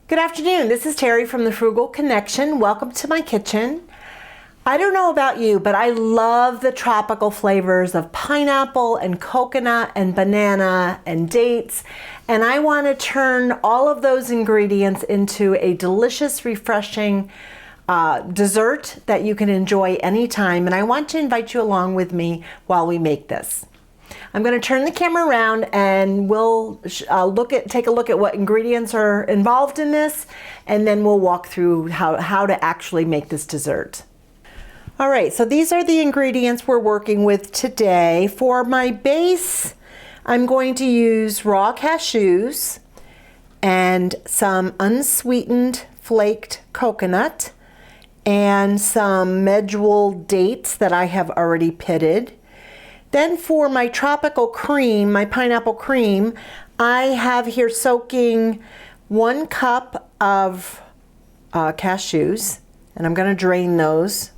Good afternoon, this is Terry from the Frugal Connection. Welcome to my kitchen. I don't know about you, but I love the tropical flavors of pineapple and coconut and banana and dates. And I want to turn all of those ingredients into a delicious, refreshing dessert that you can enjoy anytime. And I want to invite you along with me while we make this. I'm going to turn the camera around and we'll take a look at what ingredients are involved in this, and then we'll walk through how to actually make this dessert. All right, so these are the ingredients we're working with today. For my base, I'm going to use raw cashews and some unsweetened flaked coconut and some medjool dates that I have already pitted. Then for my tropical cream, my pineapple cream, I have here soaking 1 cup of cashews, and I'm going to drain those.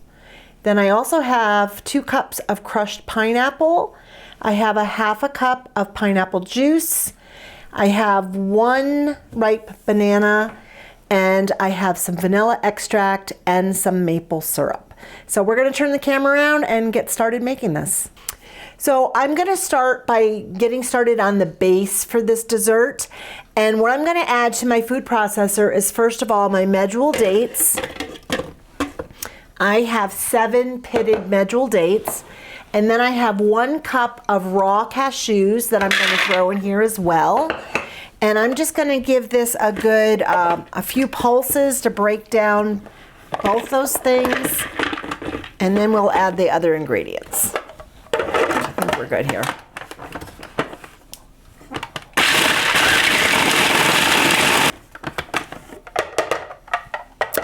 Then I also have 2 cups of crushed pineapple. I have a 1/2 cup of pineapple juice. I have 1 ripe banana, and I have some vanilla extract and some maple syrup. So we're going to turn the camera around and get started making this. So I'm going to start by getting started on the base for this dessert. And what I'm going to add to my food processor is, first of all, my medjool dates. I have 7 pitted medjool dates. And then I have 1 cup of raw cashews that I'm going to throw in here as well. And I'm just going to give this a good, a few pulses to break down both those things. And then we'll add the other ingredients. I think we're good here.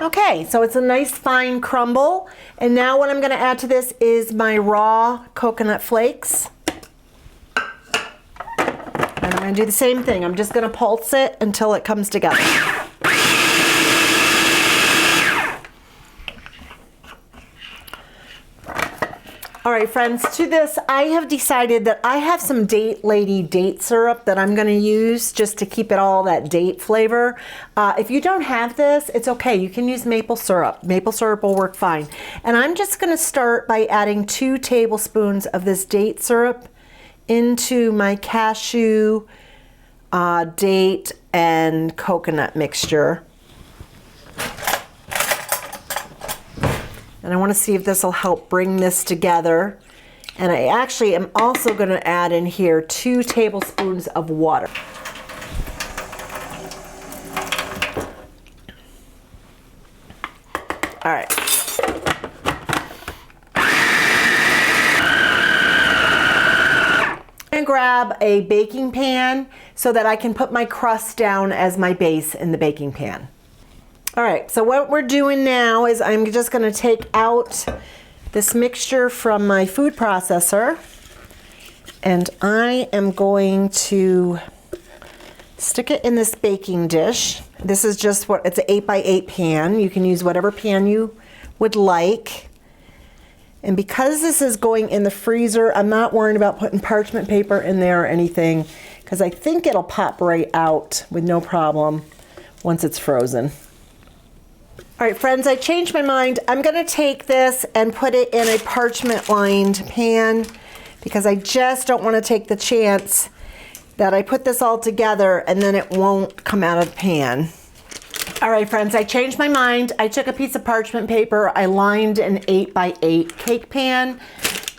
Okay, so it's a nice fine crumble. And now what I'm going to add to this is my raw coconut flakes. And I'm going to do the same thing. I'm just going to pulse it until it comes together. All right, friends, to this, I have decided that I have some Date Lady date syrup that I'm going to use just to keep it all that date flavor. If you don't have this, it's okay. You can use maple syrup. Maple syrup will work fine. And I'm just going to start by adding 2 tablespoons of this date syrup into my cashew, date, and coconut mixture. And I want to see if this will help bring this together. And I actually am also going to add in here 2 tablespoons of water. All right. I'm going to grab a baking pan so that I can put my crust down as my base in the baking pan. All right, so what we're doing now is I'm just going to take out this mixture from my food processor, and I am going to stick it in this baking dish. This is just it's an 8x8 pan. You can use whatever pan you would like. And because this is going in the freezer, I'm not worried about putting parchment paper in there or anything, because I think it'll pop right out with no problem once it's frozen. All right, friends, I changed my mind. I'm going to take this and put it in a parchment-lined pan because I just don't want to take the chance that I put this all together and then it won't come out of the pan. All right, friends, I changed my mind. I took a piece of parchment paper, I lined an 8x8 cake pan,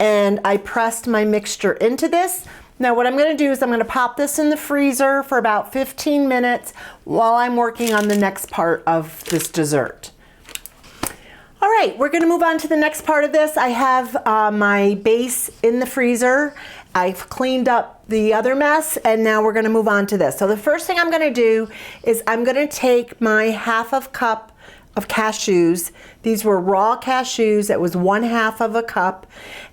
and I pressed my mixture into this. Now what I'm going to do is I'm going to pop this in the freezer for about 15 minutes while I'm working on the next part of this dessert. All right, we're going to move on to the next part of this. I have my base in the freezer. I've cleaned up the other mess, and now we're going to move on to this. So the first thing I'm going to do is I'm going to take my 1/2 cup of cashews. These were raw cashews. It was 1/2 cup,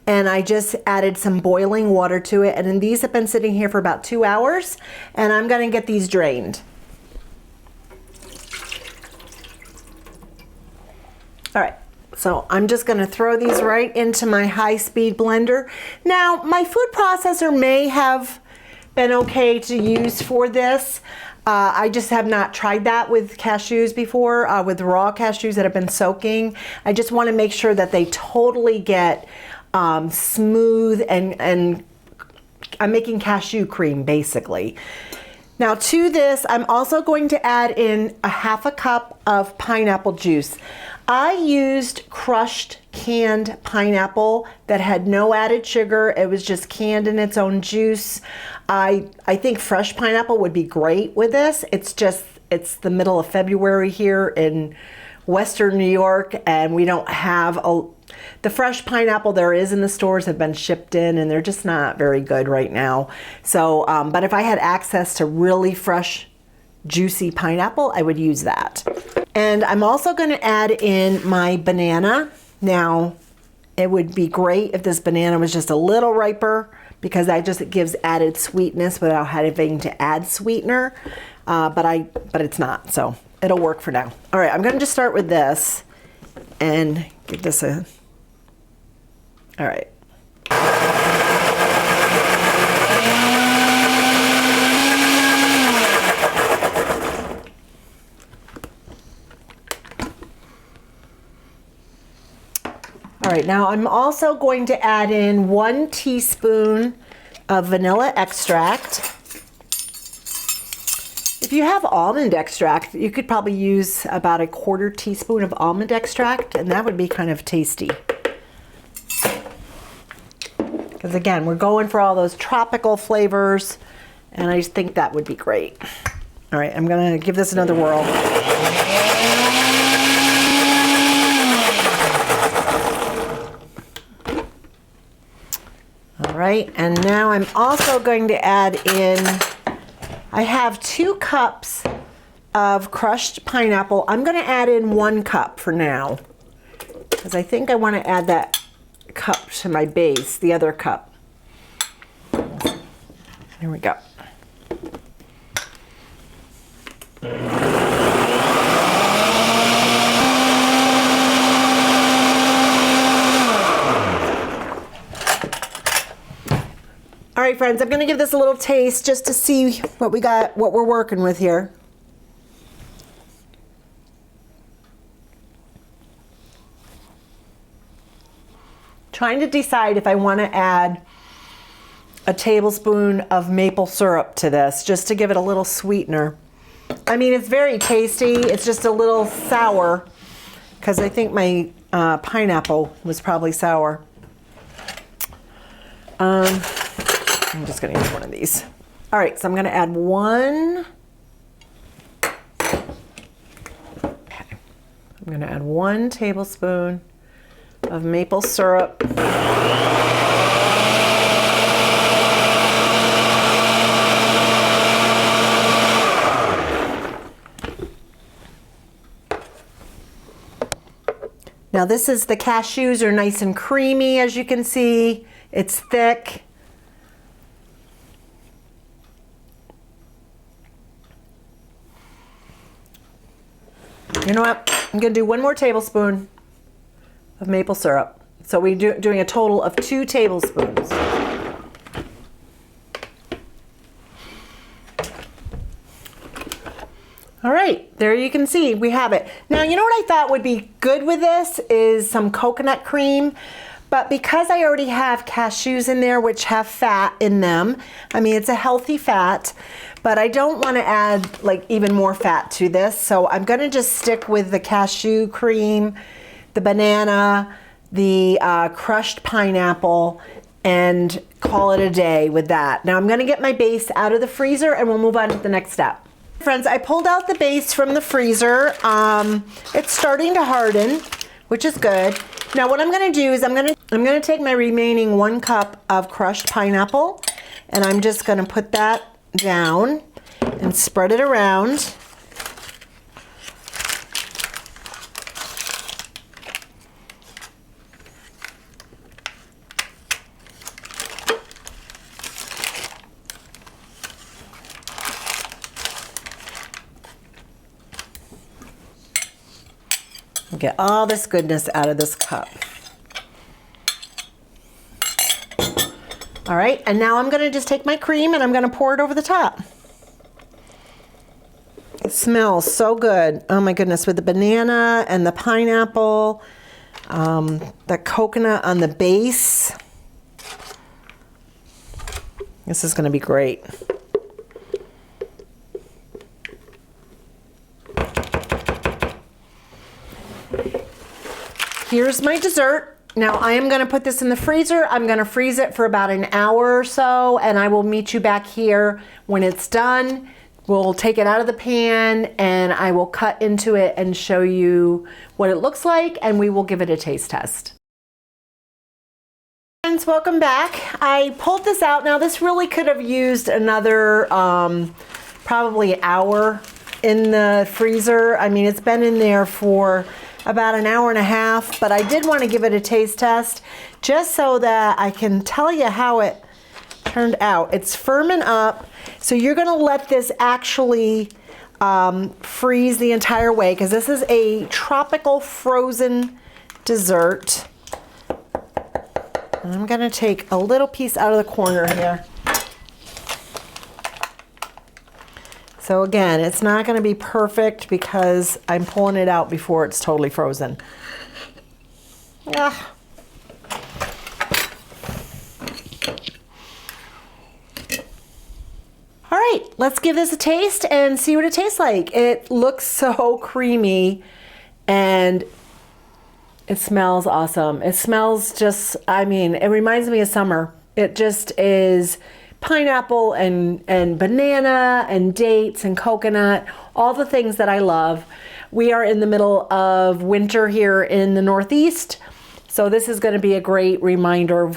and I just added some boiling water to it. And then these have been sitting here for about 2 hours, and I'm going to get these drained. All right, so I'm just going to throw these right into my high-speed blender. Now, my food processor may have been okay to use for this. I just have not tried that with cashews before, with raw cashews that have been soaking. I just want to make sure that they totally get smooth, and I'm making cashew cream basically. Now to this, I'm also going to add in a half a cup of pineapple juice. I used crushed canned pineapple that had no added sugar. It was just canned in its own juice. I think fresh pineapple would be great with this. It's the middle of February here in Western New York, and we don't have the fresh pineapple there is in the stores have been shipped in, and they're just not very good right now. So, but if I had access to really fresh, juicy pineapple, I would use that. And I'm also going to add in my banana. Now, it would be great if this banana was just a little riper, because it gives added sweetness without having to add sweetener. But it's not, so it'll work for now. All right, I'm going to just start with this and give this a. All right. All right, now I'm also going to add in 1 teaspoon of vanilla extract. If you have almond extract, you could probably use about a 1/4 teaspoon of almond extract, and that would be kind of tasty. Because again, we're going for all those tropical flavors, and I just think that would be great. All right, I'm gonna give this another whirl. All right, and now I'm also going to add in, I have 2 cups of crushed pineapple. I'm gonna add in 1 cup for now, because I think I wanna add that cup to my base, the other cup. There we go. All right, friends, I'm gonna give this a little taste just to see what we got, what we're working with here. Trying to decide if I want to add a tablespoon of maple syrup to this, just to give it a little sweetener. I mean, it's very tasty. It's just a little sour, because I think my pineapple was probably sour. I'm just going to use one of these. All right, so I'm going to add 1. Okay. I'm going to add 1 tablespoon of maple syrup. Now this is, the cashews are nice and creamy, as you can see. It's thick. You know what? I'm gonna do 1 more tablespoon of maple syrup. So we're doing a total of 2 tablespoons. All right, there you can see, we have it. Now, you know what I thought would be good with this is some coconut cream, but because I already have cashews in there, which have fat in them, I mean, it's a healthy fat, but I don't want to add like even more fat to this. So I'm gonna just stick with the cashew cream, the banana, the crushed pineapple, and call it a day with that. Now I'm gonna get my base out of the freezer and we'll move on to the next step. Friends, I pulled out the base from the freezer. It's starting to harden, which is good. Now what I'm gonna do is I'm gonna take my remaining 1 cup of crushed pineapple, and I'm just gonna put that down and spread it around. Get all this goodness out of this cup. All right, and now I'm gonna just take my cream and I'm gonna pour it over the top. It smells so good. Oh my goodness, with the banana and the pineapple, the coconut on the base. This is gonna be great. Here's my dessert. Now I am gonna put this in the freezer. I'm gonna freeze it for about an hour or so, and I will meet you back here when it's done. We'll take it out of the pan and I will cut into it and show you what it looks like, and we will give it a taste test. Friends, welcome back. I pulled this out. Now this really could have used another probably hour in the freezer. I mean, it's been in there for about an hour and a half, but I did want to give it a taste test just so that I can tell you how it turned out. It's firming up, so you're going to let this actually freeze the entire way, because this is a tropical frozen dessert. And I'm going to take a little piece out of the corner here. So again, it's not going to be perfect because I'm pulling it out before it's totally frozen. Ah. All right, let's give this a taste and see what it tastes like. It looks so creamy and it smells awesome. It smells just, I mean, it reminds me of summer. It just is pineapple and banana and dates and coconut, all the things that I love. We are in the middle of winter here in the Northeast, so this is going to be a great reminder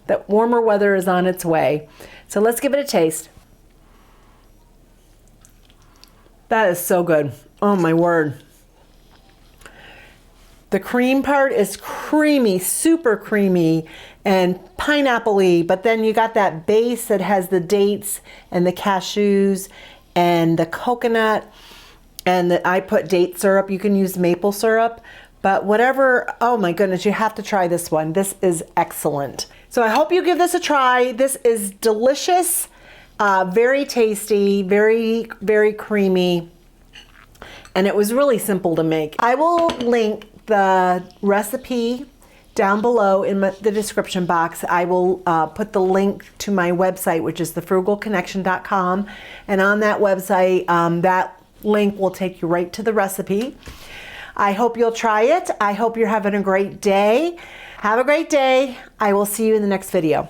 that warmer weather is on its way. So let's give it a taste. That is so good. Oh my word. The cream part is creamy, super creamy and pineapple-y, but then you got that base that has the dates and the cashews and the coconut, and I put date syrup. You can use maple syrup, but whatever. Oh my goodness, you have to try this one. This is excellent. So I hope you give this a try. This is delicious, very tasty, very, very creamy, and it was really simple to make. I will link the recipe down below in the description box. I will put the link to my website, which is thefrugalconnection.com, and on that website, that link will take you right to the recipe. I hope you'll try it. I hope you're having a great day. Have a great day. I will see you in the next video.